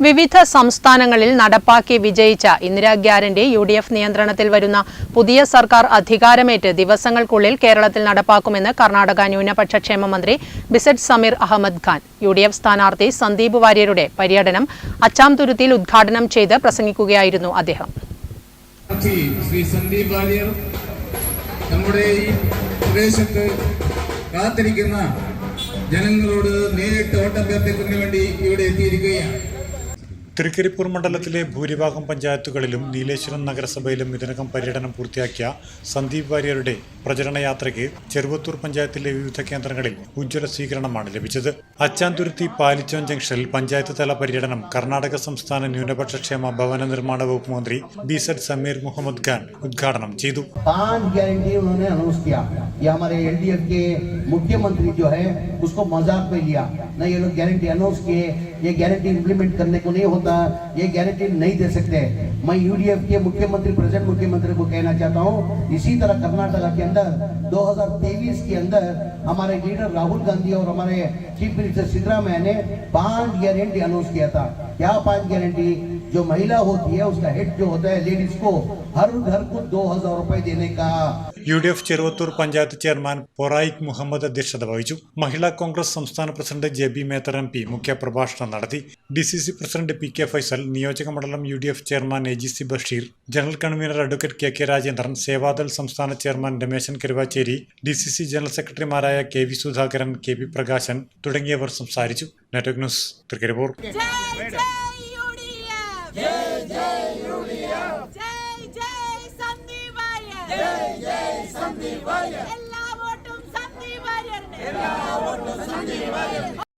വിവിധ സംസ്ഥാനങ്ങളിൽ നടപ്പാക്കി വിജയിച്ച ഇന്ദിരാ ഗ്യാരണ്ടി യുഡിഎഫ് നിയന്ത്രണത്തിൽ വരുന്ന പുതിയ സർക്കാർ അധികാരമേറ്റ് ദിവസങ്ങൾക്കുള്ളിൽ കേരളത്തിൽ നടപ്പാക്കുമെന്ന് കർണാടക ന്യൂനപക്ഷ ക്ഷേമ മന്ത്രി ബിസെറ്റ് സമീർ അഹമ്മദ് ഖാൻ. യുഡിഎഫ് സ്ഥാനാർത്ഥി സന്ദീപ് വാര്യരുടെ പര്യടനം അച്ചാംതുരുത്തിയിൽ ഉദ്ഘാടനം ചെയ്ത് പ്രസംഗിക്കുകയായിരുന്നു അദ്ദേഹം. ശ്രീ സന്ദീപ് വാര്യർ നമ്മുടെ ഈ പ്രദേശത്ത് കാത്തിരിക്കുന്ന ജനങ്ങളോട് നേരിട്ട് വോട്ടഭ്യർത്ഥിക്കുന്നതിന് വേണ്ടി ഇവിടെ എത്തിയിരിക്കുകയാണ്. തൃക്കരിപ്പൂർ മണ്ഡലത്തിലെ ഭൂരിഭാഗം പഞ്ചായത്തുകളിലും നീലേശ്വരം നഗരസഭയിലും ഇതിനകം പര്യടനം പൂർത്തിയാക്കിയ സന്ദീപ് വാര്യരുടെ പ്രചരണയാത്രയ്ക്ക് ചെറുവത്തൂർ പഞ്ചായത്തിലെ വിവിധ കേന്ദ്രങ്ങളിൽ ഉജ്ജ്വല സ്വീകരണമാണ് ലഭിച്ചത്. അച്ചാംതുരുത്തി പാലിച്ചോൻ ജംഗ്ഷനിൽ പഞ്ചായത്ത് തല പര്യടനം കർണാടക സംസ്ഥാന ന്യൂനപക്ഷ ക്ഷേമ ഭവന നിർമ്മാണ വകുപ്പ് മന്ത്രി ബിസെറ്റ് സമീർ മുഹമ്മദ് ഖാൻ ഉദ്ഘാടനം ചെയ്തു. मुख्यमंत्री जो है उसको मजाक में लिया ना, ये लोग गारंटी अनाउंस किए, ये गारंटी इंप्लीमेंट करने को नहीं होता, ये गारंटी नहीं दे सकते. मैं यूडीएफ के मुख्यमंत्री प्रेजेंट मुख्यमंत्री को कहना चाहता हूँ, इसी तरह कर्नाटक के अंदर 2023 के अंदर हमारे लीडर राहुल गांधी और हमारे चीफ मिनिस्टर सिद्धरामैया ने 5 गारंटी अनाउंस किया था. क्या 5 गारंटी? जो महिला होती है उसका हेड जो होता है लेडीज को हर घर को 2000 रुपए देने का. യുഡിഎഫ് ചെറുവത്തൂർ പഞ്ചായത്ത് ചെയർമാൻ പൊറായിക് മുഹമ്മദ് അധ്യക്ഷത വഹിച്ചു. മഹിളാ കോൺഗ്രസ് സംസ്ഥാന പ്രസിഡന്റ് ജെബി മേത്തർ MP മുഖ്യപ്രഭാഷണം നടത്തി. DCC പ്രസിഡന്റ് PK ഫൈസൽ, നിയോജക മണ്ഡലം UDF chairman AGC Basheer, general convener advocate KK Rajendran, Seva Dal സംസ്ഥാന chairman Rameshan Karuvacheri, DCC general സെക്രട്ടറിമാരായ KV സുധാകരൻ, KP പ്രകാശൻ തുടങ്ങിയവർ സംസാരിച്ചു. Network news, Thrikkaripur. എല്ലാ വോട്ടും സന്ദീപ് വാര്യർ.